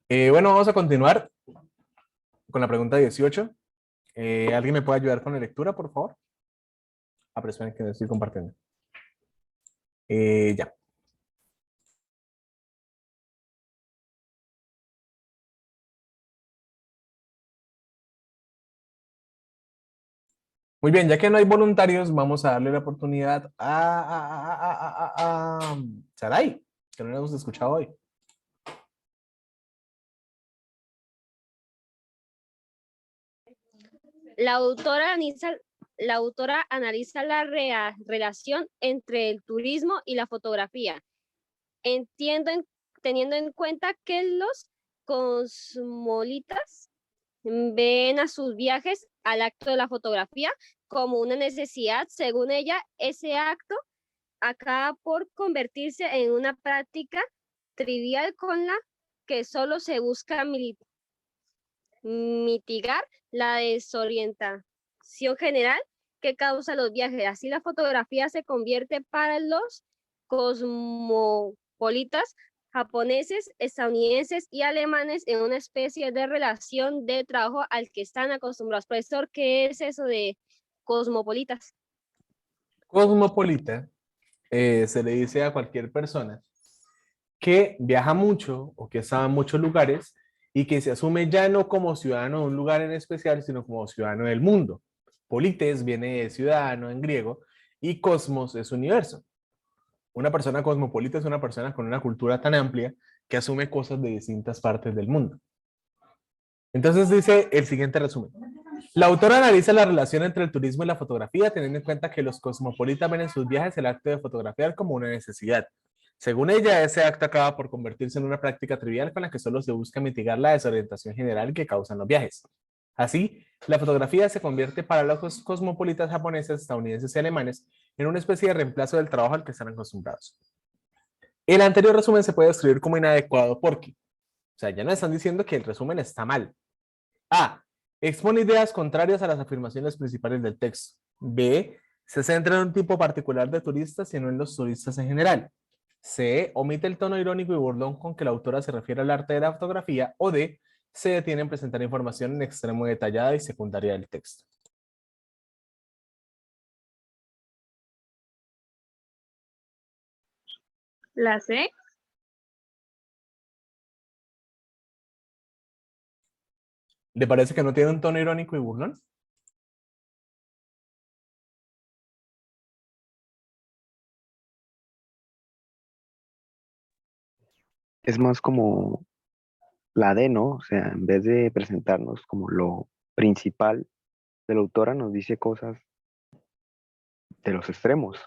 Bueno, vamos a continuar con la pregunta 18. ¿Alguien me puede ayudar con la lectura, por favor? Esperen que estoy compartiendo. Ya. Muy bien, ya que no hay voluntarios, vamos a darle la oportunidad a Sarai, que no la hemos escuchado hoy. La autora analiza la relación entre el turismo y la fotografía, teniendo en cuenta que los cosmopolitas ven a sus viajes al acto de la fotografía como una necesidad. Según ella, ese acto acaba por convertirse en una práctica trivial con la que solo se busca mitigar la desorientación general que causa los viajes. Así la fotografía se convierte para los cosmopolitas japoneses, estadounidenses y alemanes en una especie de relación de trabajo al que están acostumbrados. Profesor, ¿qué es eso de cosmopolitas? Cosmopolita se le dice a cualquier persona que viaja mucho o que está en muchos lugares y que se asume ya no como ciudadano de un lugar en especial, sino como ciudadano del mundo. Polites viene de ciudadano en griego y cosmos es universo. Una persona cosmopolita es una persona con una cultura tan amplia que asume cosas de distintas partes del mundo. Entonces dice el siguiente resumen. La autora analiza la relación entre el turismo y la fotografía, teniendo en cuenta que los cosmopolitas ven en sus viajes el acto de fotografiar como una necesidad. Según ella, ese acto acaba por convertirse en una práctica trivial con la que solo se busca mitigar la desorientación general que causan los viajes. Así, la fotografía se convierte para los cosmopolitas japoneses, estadounidenses y alemanes en una especie de reemplazo del trabajo al que están acostumbrados. El anterior resumen se puede describir como inadecuado porque, o sea, ya no están diciendo que el resumen está mal. A. Expone ideas contrarias a las afirmaciones principales del texto. B. Se centra en un tipo particular de turistas y no en los turistas en general. C. Omite el tono irónico y burlón con que la autora se refiere al arte de la fotografía. O D. Se detiene en presentar información en extremo detallada y secundaria del texto. La C. ¿Le parece que no tiene un tono irónico y burlón? Es más como la D, ¿no? O sea, en vez de presentarnos como lo principal de la autora, nos dice cosas de los extremos.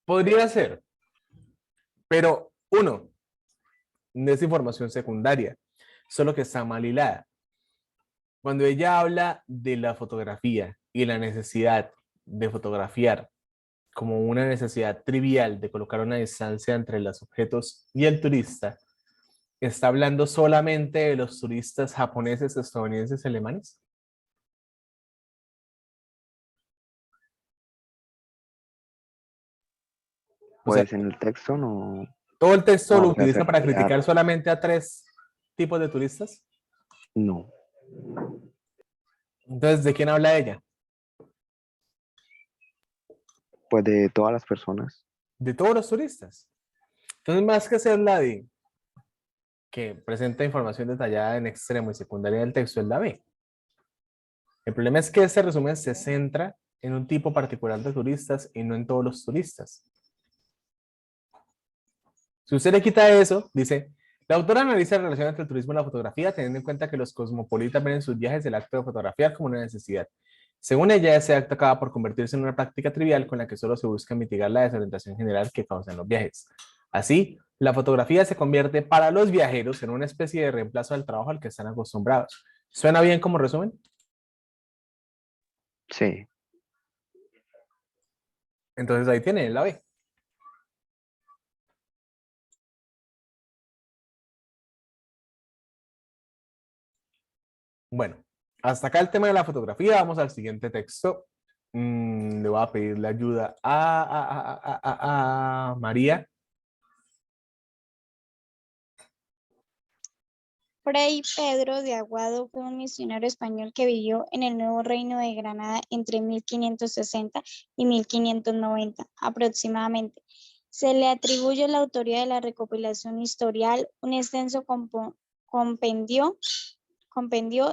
Podría ser, pero uno, no es información secundaria, solo que está mal hilada. Cuando ella habla de la fotografía y la necesidad de fotografiar como una necesidad trivial de colocar una distancia entre los objetos y el turista, ¿está hablando solamente de los turistas japoneses, estadounidenses, alemanes? O sea, Pues en el texto no, todo el texto no, lo o sea, se utiliza para refiere a, criticar solamente a tres tipos de turistas. no, Entonces, ¿de quién habla ella? pues de todas las personas. De todos los turistas. Entonces, más que ser la de que presenta información detallada en extremo y secundaria del texto, es la B. El problema es que este resumen se centra en un tipo particular de turistas y no en todos los turistas. Si usted le quita eso, dice, la autora analiza la relación entre el turismo y la fotografía, teniendo en cuenta que los cosmopolitas ven en sus viajes el acto de fotografiar como una necesidad. Según ella, ese acto acaba por convertirse en una práctica trivial con la que solo se busca mitigar la desorientación general que causan los viajes. Así, la fotografía se convierte para los viajeros en una especie de reemplazo del trabajo al que están acostumbrados. ¿Suena bien como resumen? Sí, Entonces ahí tiene la B. Bueno, hasta acá el tema de la fotografía. Vamos al siguiente texto. Le voy a pedir la ayuda a María. Fray Pedro de Aguado fue un misionero español que vivió en el Nuevo Reino de Granada entre 1560 y 1590 aproximadamente. Se le atribuye la autoría de la recopilación historial, un extenso compendio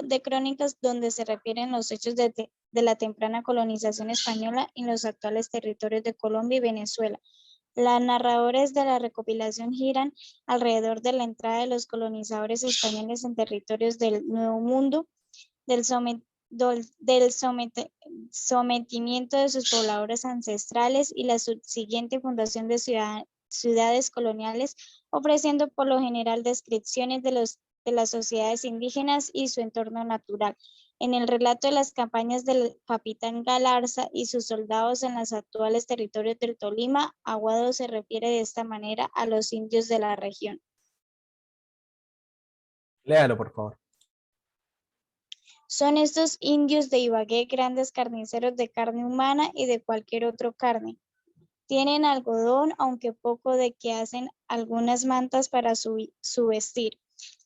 de crónicas donde se refieren los hechos de la temprana colonización española en los actuales territorios de Colombia y Venezuela. Las narradores de la recopilación giran alrededor de la entrada de los colonizadores españoles en territorios del Nuevo Mundo, del sometimiento de sus pobladores ancestrales y la subsiguiente fundación de ciudades coloniales, ofreciendo por lo general descripciones de las sociedades indígenas y su entorno natural. En el relato de las campañas del capitán Galarza y sus soldados en los actuales territorios del Tolima, Aguado se refiere de esta manera a los indios de la región. Léalo, por favor. Son estos indios de Ibagué grandes carniceros de carne humana y de cualquier otra carne. Tienen algodón, aunque poco, de que hacen algunas mantas para su vestir.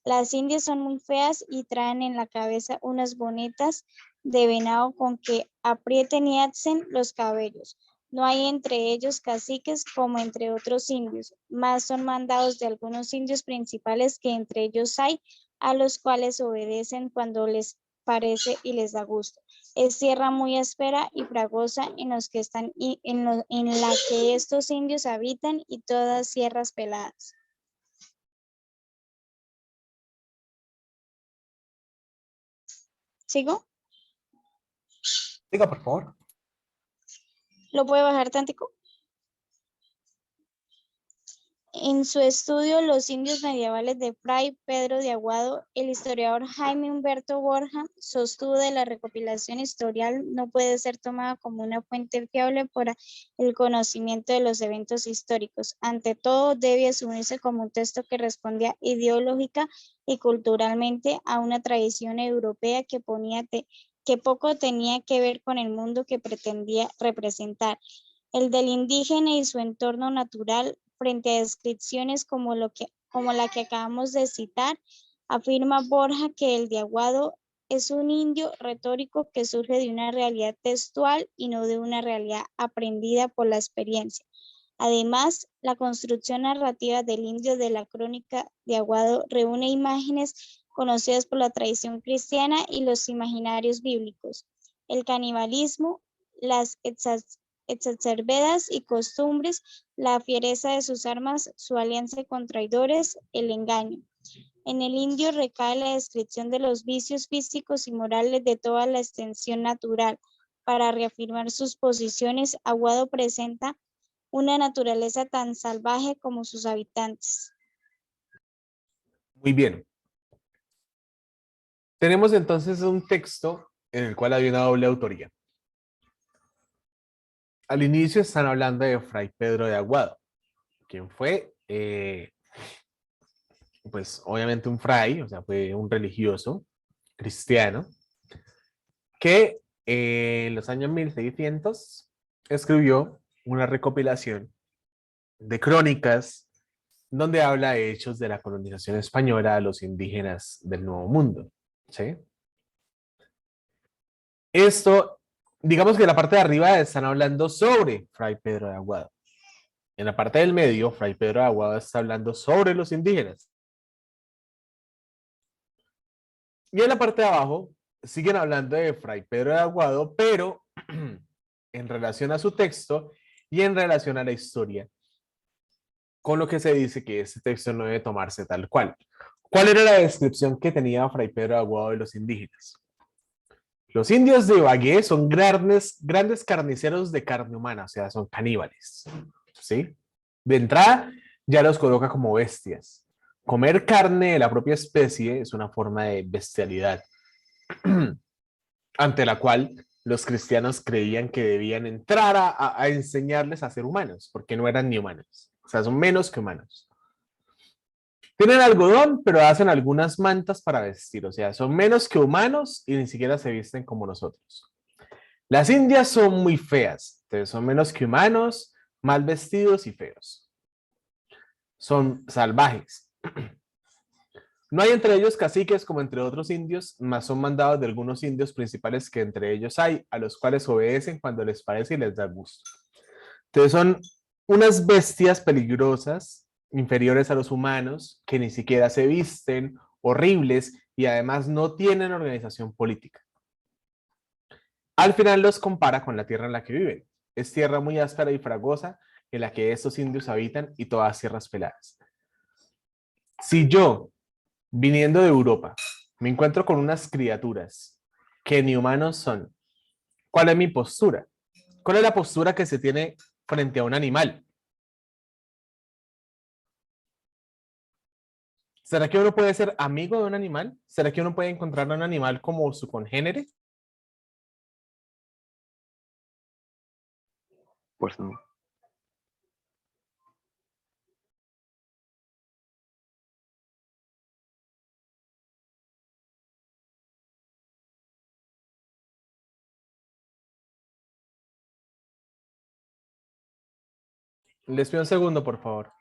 Las indias son muy feas y traen en la cabeza unas bonetas de venado con que aprieten y alcen los cabellos. No hay entre ellos caciques como entre otros indios, más son mandados de algunos indios principales que entre ellos hay, a los cuales obedecen cuando les parece y les da gusto. Es tierra muy áspera y fragosa en la que estos indios habitan y todas sierras peladas. ¿Sigo? Diga, por favor. ¿Lo puede bajar tantico? En su estudio Los indios medievales de Fray Pedro de Aguado, el historiador Jaime Humberto Borja sostuvo que la recopilación historial no puede ser tomada como una fuente fiable para el conocimiento de los eventos históricos. Ante todo, debe asumirse como un texto que respondía ideológica y culturalmente a una tradición europea que poco tenía que ver con el mundo que pretendía representar. El del indígena y su entorno natural, frente a descripciones como la que acabamos de citar, afirma Borja que el de Aguado es un indio retórico que surge de una realidad textual y no de una realidad aprendida por la experiencia. Además, la construcción narrativa del indio de la crónica de Aguado reúne imágenes conocidas por la tradición cristiana y los imaginarios bíblicos. El canibalismo, las exacerbadas y costumbres, la fiereza de sus armas, su alianza con traidores, el engaño. En el indio recae la descripción de los vicios físicos y morales de toda la extensión natural. Para reafirmar sus posiciones, Aguado presenta una naturaleza tan salvaje como sus habitantes. Muy bien. Tenemos entonces un texto en el cual hay una doble autoría. Al inicio están hablando de Fray Pedro de Aguado, quien fue, pues obviamente un fray, o sea, fue un religioso cristiano, que en los años 1600 escribió una recopilación de crónicas donde habla de hechos de la colonización española a los indígenas del Nuevo Mundo, ¿sí? Esto, digamos que en la parte de arriba están hablando sobre Fray Pedro de Aguado. En la parte del medio, Fray Pedro de Aguado está hablando sobre los indígenas. Y en la parte de abajo, siguen hablando de Fray Pedro de Aguado, pero en relación a su texto y en relación a la historia, con lo que se dice que este texto no debe tomarse tal cual. ¿Cuál era la descripción que tenía Fray Pedro de Aguado de los indígenas? Los indios de Ibagué son grandes carniceros de carne humana, o sea, son caníbales, ¿sí? De entrada, ya los coloca como bestias. Comer carne de la propia especie es una forma de bestialidad, ante la cual los cristianos creían que debían entrar a enseñarles a ser humanos, porque no eran ni humanos, o sea, son menos que humanos. Tienen algodón, pero hacen algunas mantas para vestir, o sea, son menos que humanos y ni siquiera se visten como nosotros. Las indias son muy feas, entonces son menos que humanos, mal vestidos y feos. Son salvajes. No hay entre ellos caciques como entre otros indios, mas son mandados de algunos indios principales que entre ellos hay, a los cuales obedecen cuando les parece y les da gusto. Entonces son unas bestias peligrosas, inferiores a los humanos, que ni siquiera se visten, horribles y además no tienen organización política. Al final los compara con la tierra en la que viven. Es tierra muy áspera y fragosa en la que estos indios habitan y todas tierras peladas. Si yo, viniendo de Europa, me encuentro con unas criaturas que ni humanos son, ¿cuál es mi postura? ¿Cuál es la postura que se tiene frente a un animal? ¿Será que uno puede ser amigo de un animal? ¿Será que uno puede encontrar a un animal como su congénere? Pues no. Les pido un segundo, por favor.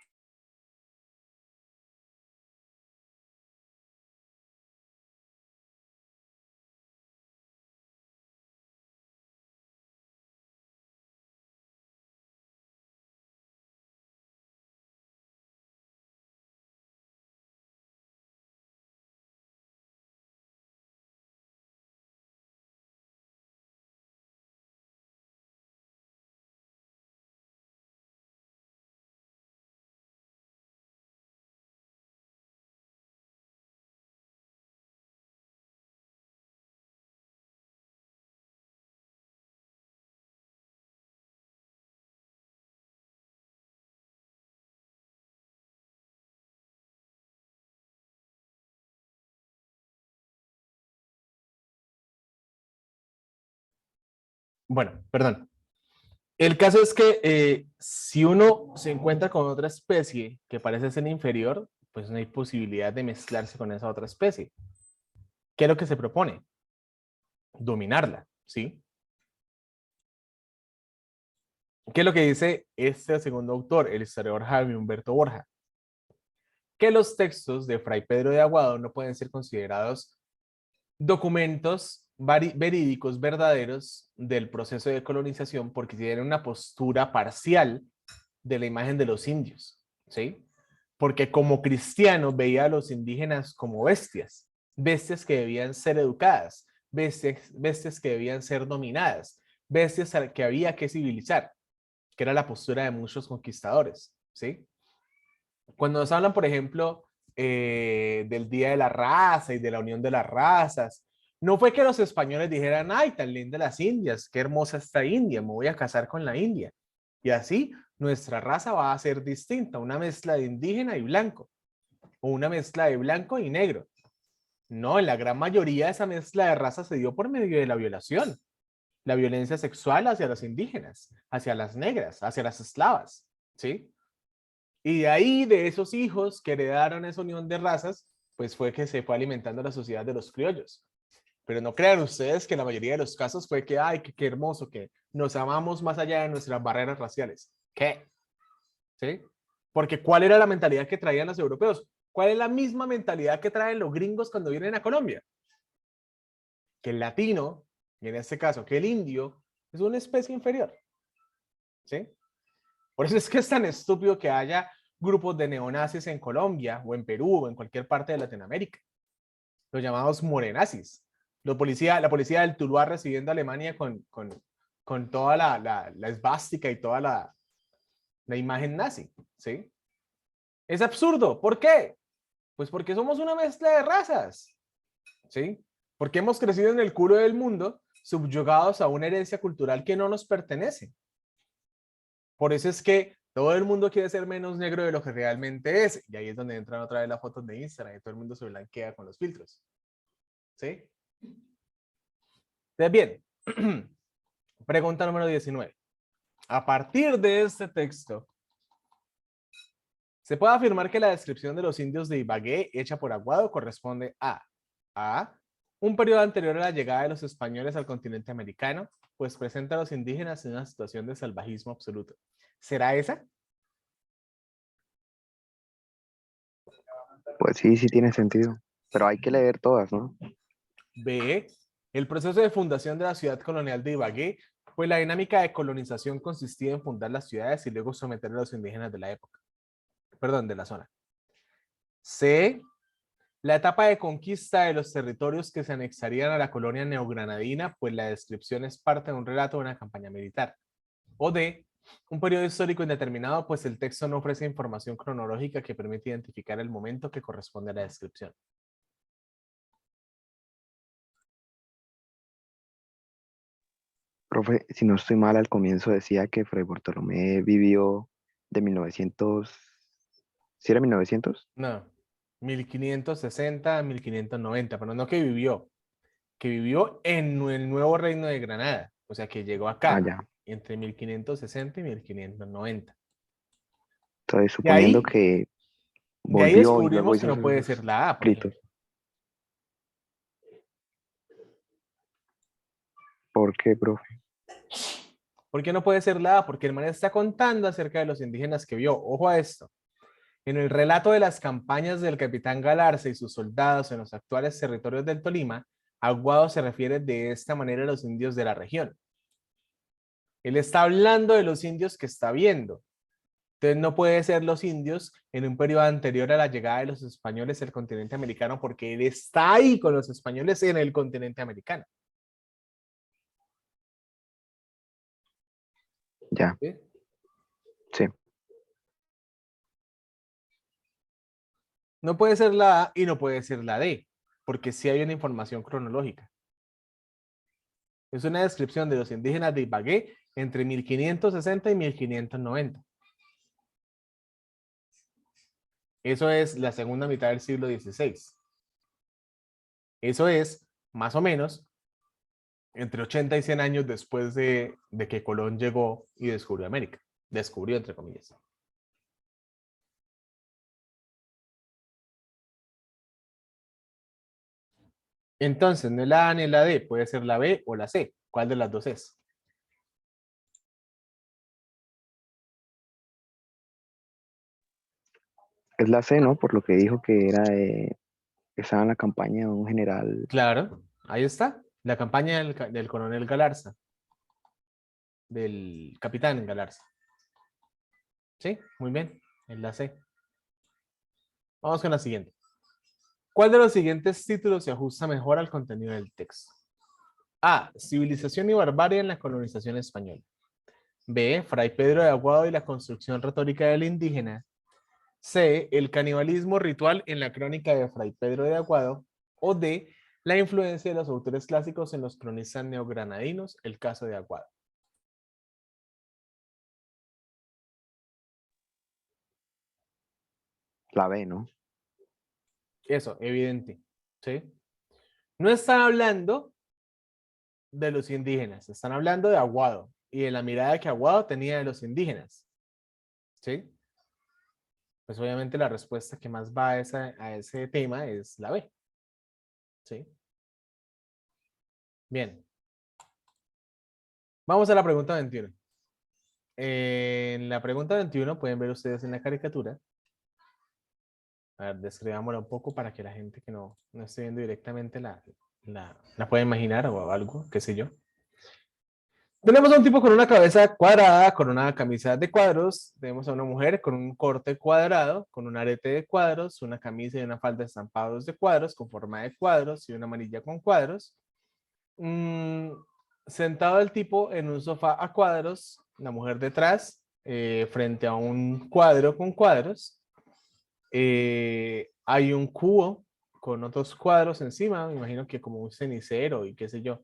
Bueno, perdón. El caso es que si uno se encuentra con otra especie que parece ser inferior, pues no hay posibilidad de mezclarse con esa otra especie. ¿Qué es lo que se propone? Dominarla, ¿sí? ¿Qué es lo que dice este segundo autor, el historiador Jaime Humberto Borja? Que los textos de Fray Pedro de Aguado no pueden ser considerados documentos verídicos, verdaderos del proceso de colonización porque tienen una postura parcial de la imagen de los indios, ¿sí? Porque como cristiano veía a los indígenas como bestias, bestias que debían ser educadas, bestias que debían ser dominadas, bestias que había que civilizar, que era la postura de muchos conquistadores, ¿sí? Cuando nos hablan, por ejemplo, del Día de la Raza y de la Unión de las Razas, no fue que los españoles dijeran, ay, tan linda las indias, qué hermosa esta India, me voy a casar con la India. Y así nuestra raza va a ser distinta, una mezcla de indígena y blanco, o una mezcla de blanco y negro. No, en la gran mayoría esa mezcla de razas se dio por medio de la violación, la violencia sexual hacia los indígenas, hacia las negras, hacia las esclavas, ¿sí? Y de ahí, de esos hijos que heredaron esa unión de razas, pues fue que se fue alimentando la sociedad de los criollos. Pero no crean ustedes que la mayoría de los casos fue que, ay, qué hermoso, que nos amamos más allá de nuestras barreras raciales. ¿Qué? ¿Sí? Porque ¿cuál era la mentalidad que traían los europeos? ¿Cuál es la misma mentalidad que traen los gringos cuando vienen a Colombia? Que el latino, y en este caso que el indio, es una especie inferior. ¿Sí? Por eso es que es tan estúpido que haya grupos de neonazis en Colombia o en Perú o en cualquier parte de Latinoamérica. Los llamados morenazis. La policía del Tuluá recibiendo a Alemania con toda la esvástica y toda la imagen nazi. ¿Sí? Es absurdo. ¿Por qué? Pues porque somos una mezcla de razas. ¿Sí? Porque hemos crecido en el culo del mundo subyugados a una herencia cultural que no nos pertenece. Por eso es que todo el mundo quiere ser menos negro de lo que realmente es. Y ahí es donde entran otra vez las fotos de Instagram y todo el mundo se blanquea con los filtros. ¿Sí? Entonces, bien. Pregunta número 19. A partir de este texto, se puede afirmar que la descripción de los indios de Ibagué hecha por Aguado corresponde a un periodo anterior a la llegada de los españoles al continente americano, pues presenta a los indígenas en una situación de salvajismo absoluto. ¿Será esa? Pues sí, sí tiene sentido. Pero hay que leer todas, ¿no? B. El proceso de fundación de la ciudad colonial de Ibagué fue la dinámica de colonización consistía en fundar las ciudades y luego someter a los indígenas de la época. Perdón, de la zona. C. La etapa de conquista de los territorios que se anexarían a la colonia neogranadina, pues la descripción es parte de un relato de una campaña militar. O D. Un periodo histórico indeterminado, pues el texto no ofrece información cronológica que permite identificar el momento que corresponde a la descripción. Profe, si no estoy mal, al comienzo decía que Fray Bartolomé vivió de 1900. ¿Sí era 1900? No, 1560 a 1590, pero no que vivió en el nuevo reino de Granada, o sea que llegó Ah, acá ya. entre 1560 y 1590. Entonces, De suponiendo ahí, que de ahí volvió y luego descubrimos que hizo no puede sus ser la A, por escritos. ejemplo. ¿Por qué, profe? ¿Por qué no puede ser la A? Porque el man está contando acerca de los indígenas que vio. Ojo a esto. En el relato de las campañas del capitán Galarza y sus soldados en los actuales territorios del Tolima, Aguado se refiere de esta manera a los indios de la región. Él está hablando de los indios que está viendo. Entonces no puede ser los indios en un periodo anterior a la llegada de los españoles al continente americano porque él está ahí con los españoles en el continente americano. Ya, ¿Sí? sí. No puede ser la A y no puede ser la D, porque sí hay una información cronológica. Es una descripción de los indígenas de Ibagué entre 1560 y 1590. Eso es la segunda mitad del siglo XVI. Eso es, más o menos, entre 80 y 100 años después de que Colón llegó y descubrió América. Descubrió, entre comillas. Entonces, no es la A ni la D, puede ser la B o la C. ¿Cuál de las dos es? Es la C, ¿no? Por lo que dijo que era, estaba en la campaña de un general. Claro, ahí está. La campaña del coronel Galarza, del capitán Galarza. Sí, muy bien, es la C. Vamos con la siguiente. ¿Cuál de los siguientes títulos se ajusta mejor al contenido del texto? A. Civilización y barbarie en la colonización española. B. Fray Pedro de Aguado y la construcción retórica del indígena. C. El canibalismo ritual en la crónica de Fray Pedro de Aguado. O D. La influencia de los autores clásicos en los cronistas neogranadinos, el caso de Aguado. La B, ¿no? Eso, evidente. ¿Sí? No están hablando de los indígenas, están hablando de Aguado y de la mirada que Aguado tenía de los indígenas. ¿Sí? Pues obviamente la respuesta que más va a ese tema es la B. ¿Sí? Bien. Vamos a la pregunta 21. En la pregunta 21 pueden ver ustedes en la caricatura. A ver, describámosla un poco para que la gente que no esté viendo directamente la pueda imaginar o algo, qué sé yo. Tenemos a un tipo con una cabeza cuadrada, con una camisa de cuadros. Tenemos a una mujer con un corte cuadrado, con un arete de cuadros, una camisa y una falda estampados de cuadros, con forma de cuadros y una manilla con cuadros. Sentado el tipo en un sofá a cuadros, la mujer detrás, frente a un cuadro con cuadros. Hay un cubo con otros cuadros encima, me imagino que como un cenicero y qué sé yo.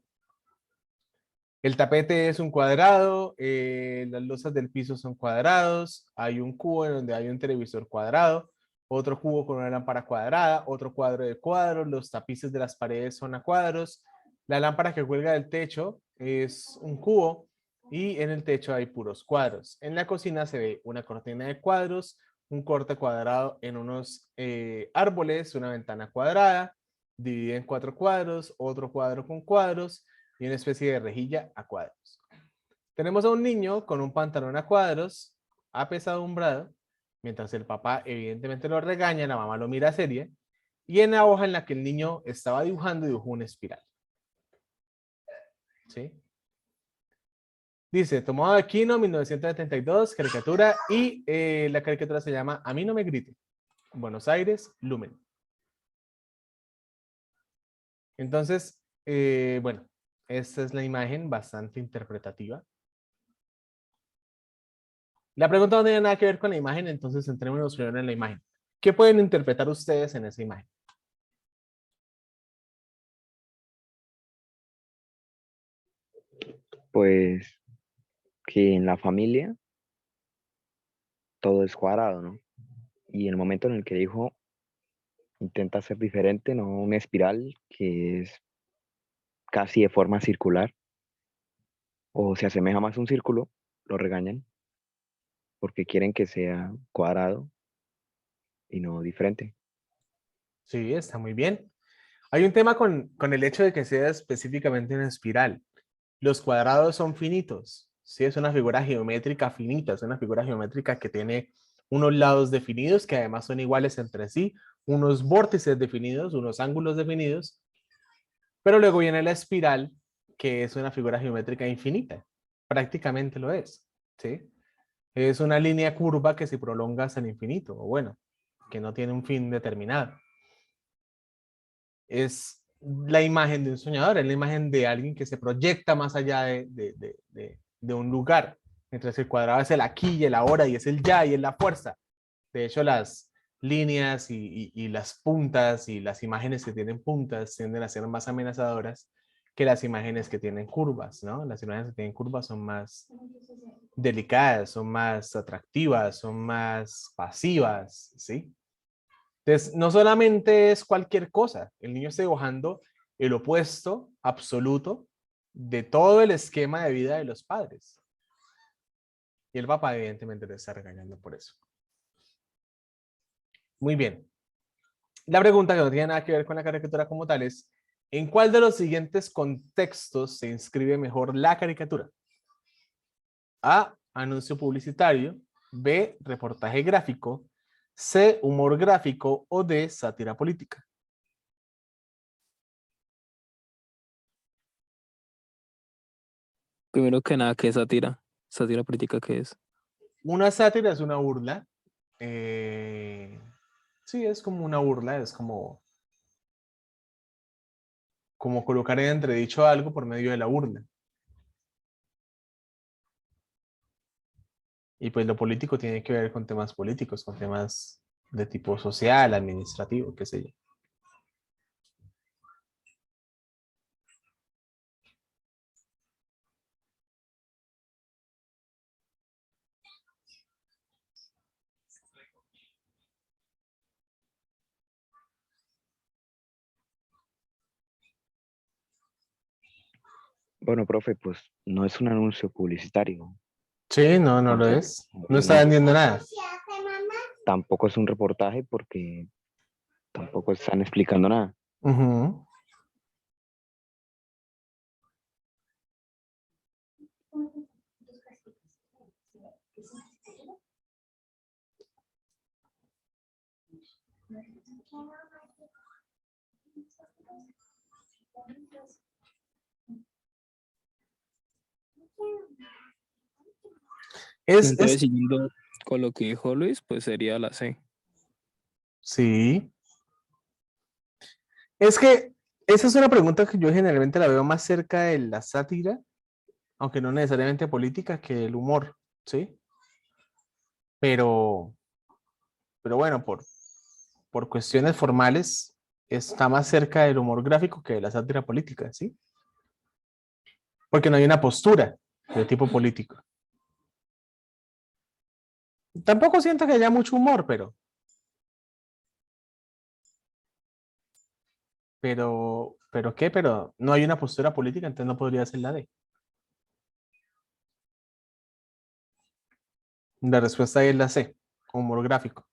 El tapete es un cuadrado, las losas del piso son cuadrados, hay un cubo en donde hay un televisor cuadrado, otro cubo con una lámpara cuadrada, otro cuadro de cuadros, los tapices de las paredes son a cuadros, la lámpara que cuelga del techo es un cubo y en el techo hay puros cuadros. En la cocina se ve una cortina de cuadros, un corte cuadrado en unos árboles, una ventana cuadrada, dividida en 4 cuadros, otro cuadro con cuadros, y una especie de rejilla a cuadros. Tenemos a un niño con un pantalón a cuadros, apesadumbrado, Mientras el papá evidentemente lo regaña, la mamá lo mira seria, y en la hoja en la que el niño estaba dibujando, dibujó una espiral. ¿Sí? Dice, tomado de Aquino, 1972, caricatura, y la caricatura se llama A mí no me grite. Buenos Aires, Lumen. Entonces, bueno, esta es la imagen bastante interpretativa. La pregunta no tiene nada que ver con la imagen, entonces centrémonos primero en la imagen. ¿Qué pueden interpretar ustedes en esa imagen? Pues que en la familia todo es cuadrado, ¿no? Y el momento en el que dijo intenta ser diferente, no una espiral que es casi de forma circular o se asemeja más a un círculo, lo regañan porque quieren que sea cuadrado y no diferente. Sí, está muy bien. Hay un tema con el hecho de que sea específicamente una espiral. Los cuadrados son finitos, ¿sí? Es una figura geométrica finita, es una figura geométrica que tiene unos lados definidos que además son iguales entre sí, unos vórtices definidos, unos ángulos definidos, pero luego viene la espiral, que es una figura geométrica infinita, prácticamente lo es, ¿sí? Es una línea curva que se prolonga hasta el infinito, o bueno, que no tiene un fin determinado. Es la imagen de un soñador, es la imagen de alguien que se proyecta más allá de un lugar, mientras el cuadrado es el aquí y el ahora, y es el ya y es la fuerza. De hecho, las líneas y las puntas y las imágenes que tienen puntas tienden a ser más amenazadoras que las imágenes que tienen curvas, ¿no? Las imágenes que tienen curvas son más delicadas, son más atractivas, son más pasivas, ¿sí? Entonces, no solamente es cualquier cosa, el niño está dibujando el opuesto absoluto de todo el esquema de vida de los padres. Y el papá evidentemente le está regañando por eso. Muy bien. La pregunta que no tiene nada que ver con la caricatura como tal es, ¿en cuál de los siguientes contextos se inscribe mejor la caricatura? A, anuncio publicitario, B, reportaje gráfico, C, humor gráfico o D, sátira política. Primero que nada, ¿qué es sátira? ¿Sátira política qué es? Una sátira es una burla. Sí, es como una burla, es como colocar en entredicho algo por medio de la burla. Y pues lo político tiene que ver con temas políticos, con temas de tipo social, administrativo, qué sé yo. Bueno, profe, pues no es un anuncio publicitario, Sí, no, no lo entonces es. No está vendiendo nada. tampoco es un reportaje porque tampoco están explicando nada. Ujú. Entonces, siguiendo con lo que dijo Luis, pues sería la C. Sí. Es que esa es una pregunta que yo generalmente la veo más cerca de la sátira, aunque no necesariamente política, que el humor, ¿sí? Pero, pero bueno, por cuestiones formales, está más cerca del humor gráfico que de la sátira política, ¿sí? Porque no hay una postura de tipo político. Tampoco siento que haya mucho humor, pero ¿qué? Pero no hay una postura política, entonces no podría ser la D. La respuesta ahí es la C, humor gráfico.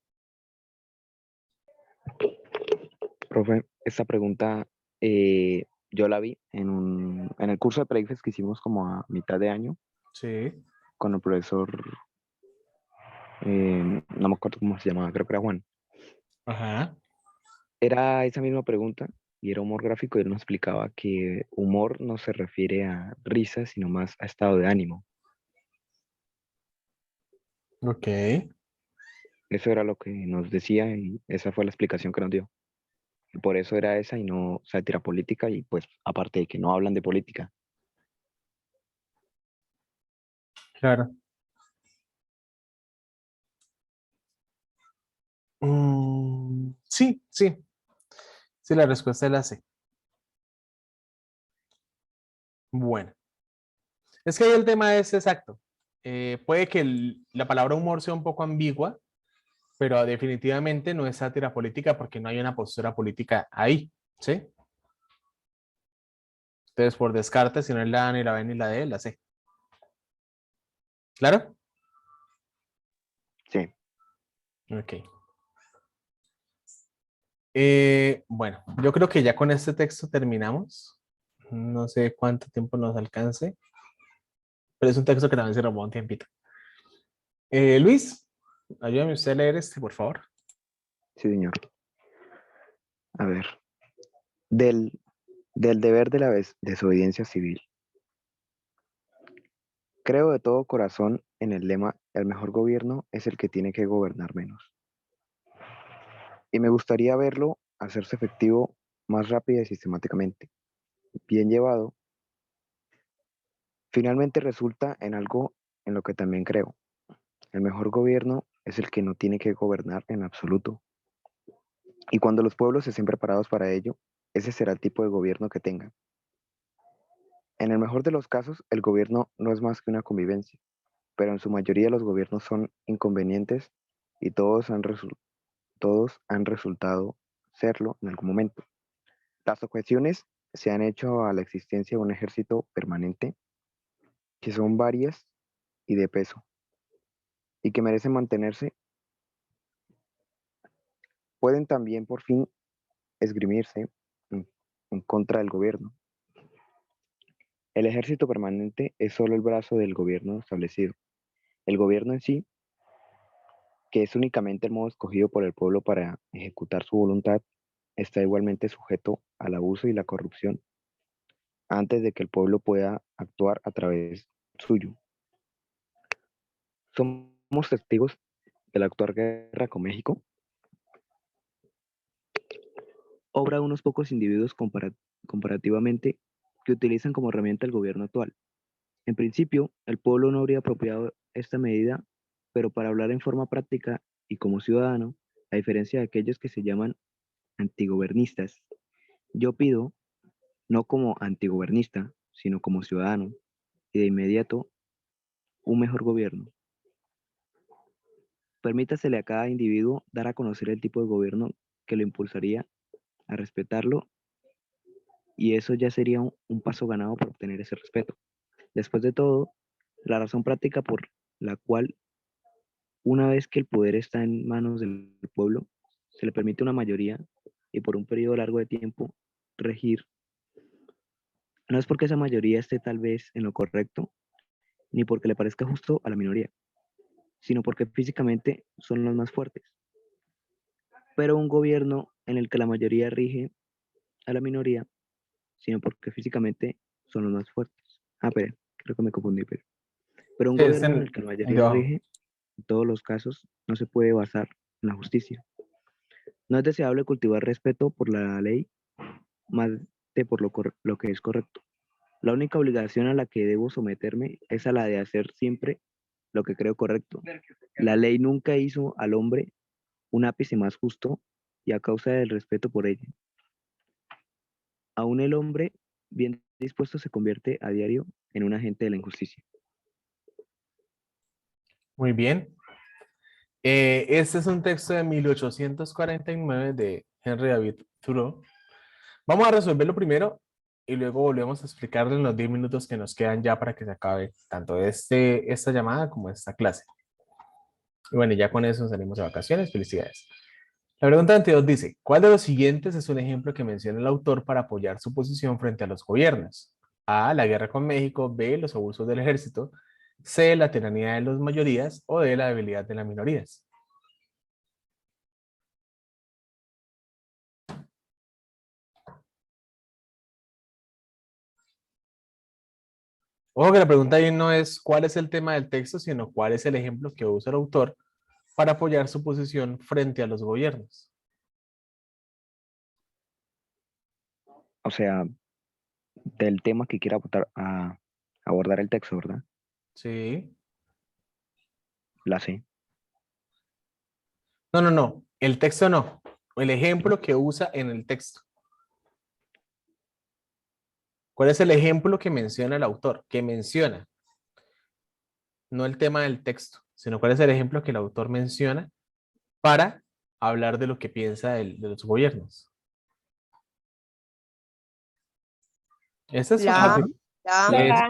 Profe, esta pregunta yo la vi en el curso de Predifes que hicimos como a mitad de año Sí. con el profesor no me acuerdo cómo se llamaba, creo que era Juan. Ajá. Era esa misma pregunta y era humor gráfico y él nos explicaba que humor no se refiere a risa, sino más a estado de ánimo. Ok. Eso era lo que nos decía y esa fue la explicación que nos dio. Y por eso era esa y no sátira política y pues aparte de que no hablan de política. Claro. Sí, sí. Sí, la respuesta es la C. Bueno. Es que ahí el tema es exacto. Puede que la palabra humor sea un poco ambigua, pero definitivamente no es sátira política porque no hay una postura política ahí, ¿sí? Entonces, por descarte, si no es la A, ni la B, ni la D, la C. ¿Claro? Sí, Ok. Bueno, yo creo que ya con este texto terminamos. No sé cuánto tiempo nos alcance, pero es un texto que también se robó un tiempito. Luis, ayúdame usted a leer este, por favor. sí, señor. A ver, del, del deber de la desobediencia civil. Creo de todo corazón en el lema, el mejor gobierno es el que tiene que gobernar menos. Y me gustaría verlo hacerse efectivo más rápido y sistemáticamente. Bien llevado, finalmente resulta en algo en lo que también creo. El mejor gobierno es el que no tiene que gobernar en absoluto. Y cuando los pueblos estén preparados para ello, ese será el tipo de gobierno que tengan. En el mejor de los casos, el gobierno no es más que una convivencia, pero en su mayoría los gobiernos son inconvenientes y todos han resultado serlo en algún momento. Las objeciones se han hecho a la existencia de un ejército permanente, que son varias y de peso, y que merecen mantenerse, pueden también por fin esgrimirse en, en contra del gobierno. El ejército permanente es solo el brazo del gobierno establecido. El gobierno en sí, que es únicamente el modo escogido por el pueblo para ejecutar su voluntad, está igualmente sujeto al abuso y la corrupción antes de que el pueblo pueda actuar a través suyo. Somos testigos de la actual guerra con México, obra de unos pocos individuos comparativamente que utilizan como herramienta el gobierno actual. En principio, el pueblo no habría apropiado esta medida, pero para hablar en forma práctica y como ciudadano, a diferencia de aquellos que se llaman antigobernistas, yo pido, no como antigobernista, sino como ciudadano, y de inmediato, un mejor gobierno. Permítasele a cada individuo dar a conocer el tipo de gobierno que lo impulsaría a respetarlo y eso ya sería un paso ganado por obtener ese respeto. Después de todo, la razón práctica por la cual una vez que el poder está en manos del pueblo, se le permite a una mayoría y por un periodo largo de tiempo regir, no es porque esa mayoría esté tal vez en lo correcto, ni porque le parezca justo a la minoría, sino porque físicamente son los más fuertes. Pero un gobierno en el que la mayoría rige a la minoría, sino porque físicamente son los más fuertes. Pero creo que me confundí, pero un Sí, es gobierno en el que la el de mayoría abajo. rige, en todos los casos, no se puede basar en la justicia. No es deseable cultivar respeto por la ley más de por lo que es correcto. La única obligación a la que debo someterme es a la de hacer siempre lo que creo correcto. La ley nunca hizo al hombre un ápice más justo y a causa del respeto por ella. Aún el hombre bien dispuesto se convierte a diario en un agente de la injusticia. Muy bien. Este es un texto de 1849 de Henry David Thoreau. Vamos a resolverlo primero y luego volvemos a explicarle en los 10 minutos que nos quedan ya para que se acabe tanto esta llamada como esta clase. Y bueno, ya con eso salimos de vacaciones. Felicidades. La pregunta 22 dice, ¿cuál de los siguientes es un ejemplo que menciona el autor para apoyar su posición frente a los gobiernos? A, la guerra con México, B, los abusos del ejército, C, la tiranía de las mayorías, o D, la debilidad de las minorías. Ojo que la pregunta ahí no es cuál es el tema del texto, sino cuál es el ejemplo que usa el autor para apoyar su posición frente a los gobiernos. O sea, del tema que quiera abordar el texto, ¿verdad? Sí. La C. No, no, no. El texto no. El ejemplo que usa en el texto. ¿Cuál es el ejemplo que menciona el autor? Que menciona, no el tema del texto, sino cuál es el ejemplo que el autor menciona para hablar de lo que piensa de los gobiernos. Ese es La, fácil. la, Es,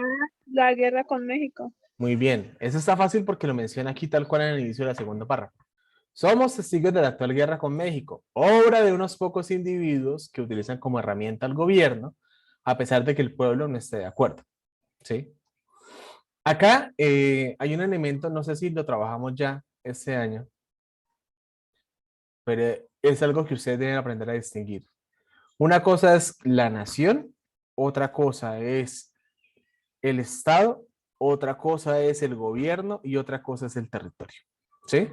la guerra con México. muy bien. Ese está fácil porque lo menciona aquí tal cual en el inicio de la segunda párrafo. Somos testigos de la actual guerra con México, obra de unos pocos individuos que utilizan como herramienta al gobierno, a pesar de que el pueblo no esté de acuerdo. ¿Sí? Acá hay un elemento, no sé si lo trabajamos ya este año, pero es algo que ustedes deben aprender a distinguir. Una cosa es la nación, otra cosa es el Estado, otra cosa es el gobierno y otra cosa es el territorio. ¿Sí?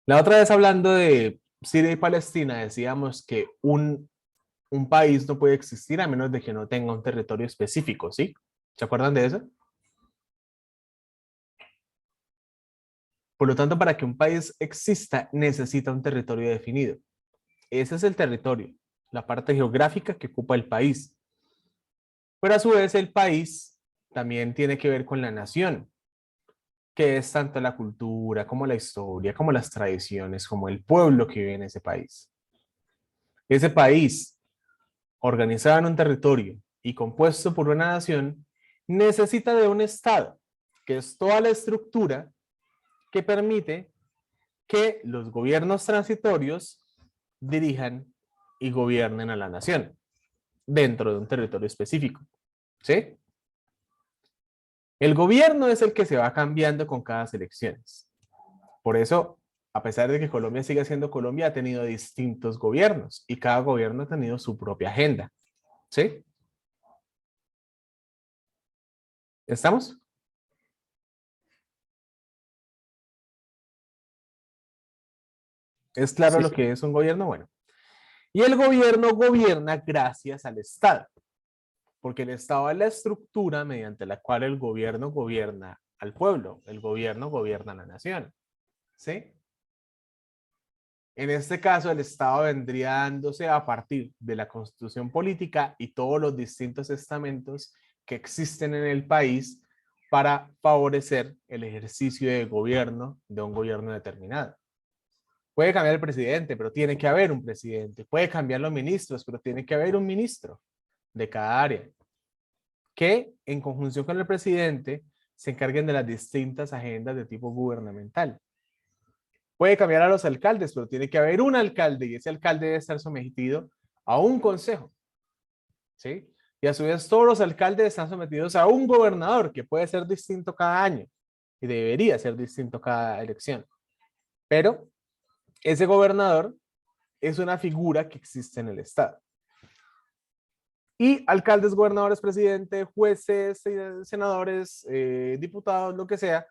La otra vez hablando de Siria y Palestina, decíamos que un país no puede existir a menos de que no tenga un territorio específico, ¿sí? ¿Se acuerdan de eso? Por lo tanto, para que un país exista, necesita un territorio definido. Ese es el territorio, la parte geográfica que ocupa el país. Pero a su vez, el país también tiene que ver con la nación, que es tanto la cultura, como la historia, como las tradiciones, como el pueblo que vive en ese país. Ese país, organizado en un territorio y compuesto por una nación, necesita de un Estado, que es toda la estructura que permite que los gobiernos transitorios dirijan y gobiernen a la nación dentro de un territorio específico. ¿Sí? El gobierno es el que se va cambiando con cada elecciones. Por eso, a pesar de que Colombia sigue siendo Colombia, ha tenido distintos gobiernos y cada gobierno ha tenido su propia agenda. ¿Sí? ¿Estamos? ¿Es claro Sí, lo sí. que es un gobierno? Bueno. Y el gobierno gobierna gracias al Estado, porque el Estado es la estructura mediante la cual el gobierno gobierna al pueblo, el gobierno gobierna a la nación. ¿Sí? En este caso, el Estado vendría dándose a partir de la Constitución política y todos los distintos estamentos que existen en el país para favorecer el ejercicio de gobierno de un gobierno determinado. Puede cambiar el presidente, pero tiene que haber un presidente. Puede cambiar los ministros, pero tiene que haber un ministro de cada área que, en conjunción con el presidente, se encarguen de las distintas agendas de tipo gubernamental. Puede cambiar a los alcaldes, pero tiene que haber un alcalde y ese alcalde debe estar sometido a un consejo. ¿Sí? Y a su vez todos los alcaldes están sometidos a un gobernador que puede ser distinto cada año y debería ser distinto cada elección. Pero ese gobernador es una figura que existe en el Estado. Y alcaldes, gobernadores, presidentes, jueces, senadores, diputados, lo que sea,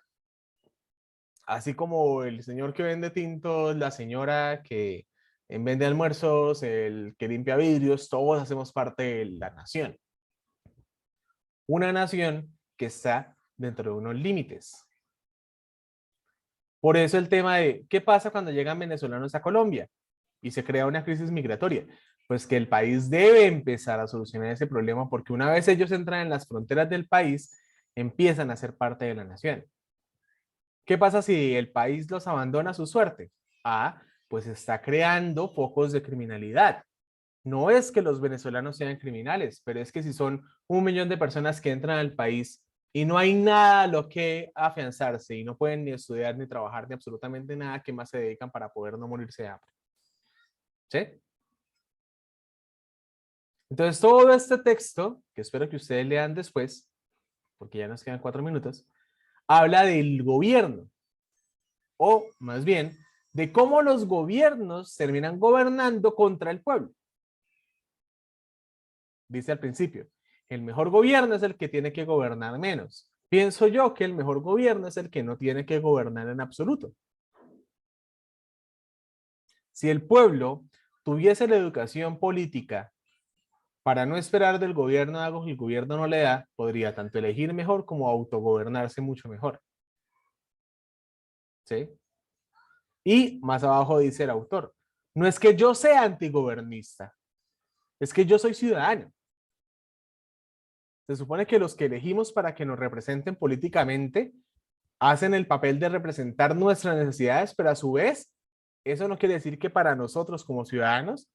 así como el señor que vende tintos, la señora que vende almuerzos, el que limpia vidrios, todos hacemos parte de la nación. Una nación que está dentro de unos límites. Por eso el tema de qué pasa cuando llegan venezolanos a Colombia y se crea una crisis migratoria. Pues que el país debe empezar a solucionar ese problema porque una vez ellos entran en las fronteras del país, empiezan a ser parte de la nación. ¿Qué pasa si el país los abandona a su suerte? Ah, pues está creando focos de criminalidad. No es que los venezolanos sean criminales, pero es que si son 1 millón de personas que entran al país y no hay nada a lo que afianzarse y no pueden ni estudiar ni trabajar ni absolutamente nada, ¿qué más se dedican para poder no morirse de hambre? ¿Sí? Entonces todo este texto, que espero que ustedes lean después, porque ya nos quedan 4 minutos, habla del gobierno, o más bien, de cómo los gobiernos terminan gobernando contra el pueblo. Dice al principio, el mejor gobierno es el que tiene que gobernar menos. Pienso yo que el mejor gobierno es el que no tiene que gobernar en absoluto. Si el pueblo tuviese la educación política para no esperar del gobierno algo que el gobierno no le da, podría tanto elegir mejor como autogobernarse mucho mejor. ¿Sí? Y más abajo dice el autor, no es que yo sea antigobernista, es que yo soy ciudadano. Se supone que los que elegimos para que nos representen políticamente hacen el papel de representar nuestras necesidades, pero a su vez, eso no quiere decir que para nosotros como ciudadanos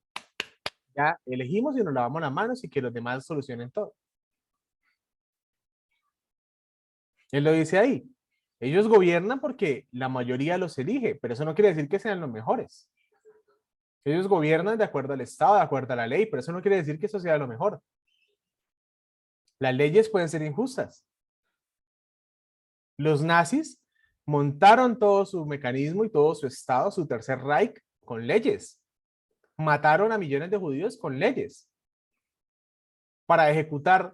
ya elegimos y nos lavamos las manos y que los demás solucionen todo. Él lo dice ahí. Ellos gobiernan porque la mayoría los elige, pero eso no quiere decir que sean los mejores. Ellos gobiernan de acuerdo al Estado, de acuerdo a la ley, pero eso no quiere decir que eso sea lo mejor. Las leyes pueden ser injustas. Los nazis montaron todo su mecanismo y todo su Estado, su Tercer Reich, con leyes. Mataron a millones de judíos con leyes. Para ejecutar,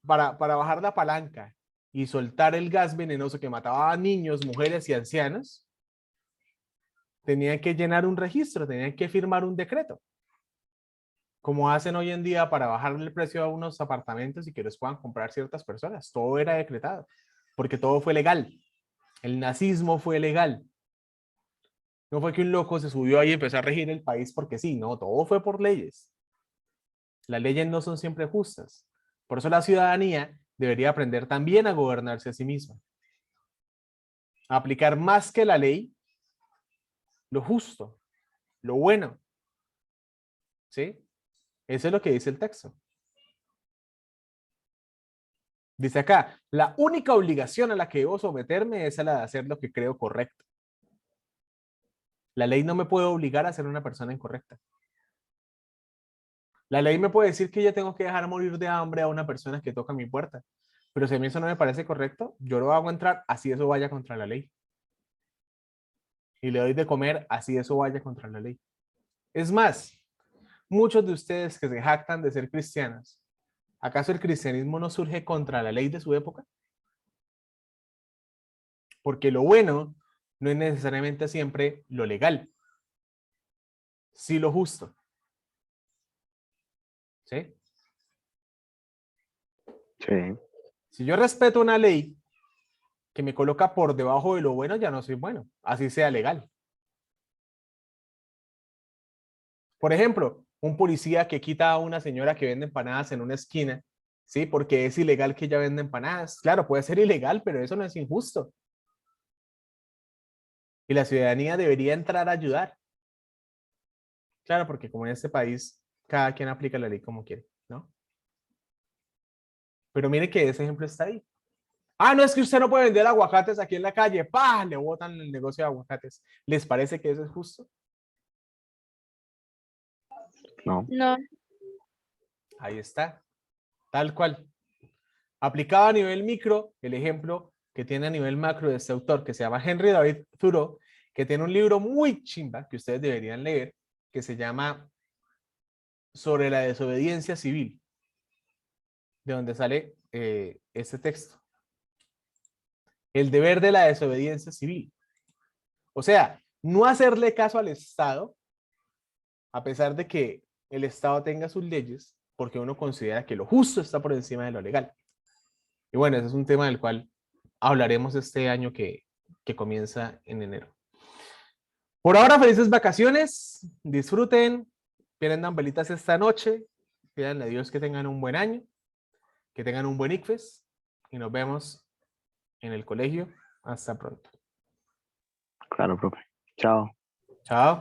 para bajar la palanca y soltar el gas venenoso que mataba a niños, mujeres y ancianos, tenían que llenar un registro, tenían que firmar un decreto. Como hacen hoy en día para bajarle el precio a unos apartamentos y que los puedan comprar ciertas personas. Todo era decretado, porque todo fue legal. El nazismo fue legal. No fue que un loco se subió ahí y empezó a regir el país porque sí, no, todo fue por leyes. Las leyes no son siempre justas. Por eso la ciudadanía debería aprender también a gobernarse a sí misma. A aplicar más que la ley, lo justo, lo bueno. ¿Sí? Eso es lo que dice el texto. Dice acá, la única obligación a la que debo someterme es a la de hacer lo que creo correcto. La ley no me puede obligar a ser una persona incorrecta. La ley me puede decir que yo tengo que dejar morir de hambre a una persona que toca mi puerta. Pero si a mí eso no me parece correcto, yo lo hago entrar así eso vaya contra la ley. Y le doy de comer así eso vaya contra la ley. Es más, muchos de ustedes que se jactan de ser cristianos, ¿acaso el cristianismo no surge contra la ley de su época? Porque lo bueno no es necesariamente siempre lo legal, sí lo justo. ¿Sí? Sí, Si yo respeto una ley que me coloca por debajo de lo bueno, ya no soy bueno, así sea legal. Por ejemplo, un policía que quita a una señora que vende empanadas en una esquina, ¿sí? Porque es ilegal que ella venda empanadas. Claro, puede ser ilegal, pero eso no es injusto. Y la ciudadanía debería entrar a ayudar. Claro, porque como en este país, cada quien aplica la ley como quiere, ¿no? Pero mire que ese ejemplo está ahí. Ah, no, es que usted no puede vender aguacates aquí en la calle. ¡Pah! Le botan el negocio de aguacates. ¿Les parece que eso es justo? no, No, Ahí está. Tal cual. Aplicado a nivel micro, el ejemplo que tiene a nivel macro de este autor, que se llama Henry David Thoreau, que tiene un libro muy chimba que ustedes deberían leer, que se llama Sobre la desobediencia civil, de donde sale este texto. El deber de la desobediencia civil. O sea, no hacerle caso al Estado, a pesar de que el Estado tenga sus leyes, porque uno considera que lo justo está por encima de lo legal. Y bueno, ese es un tema del cual hablaremos este año que comienza en enero. Por ahora, felices vacaciones, disfruten, prendan velitas esta noche, pídanle a Dios que tengan un buen año, que tengan un buen ICFES y nos vemos en el colegio. Hasta pronto. claro, profe. Chao. Chao.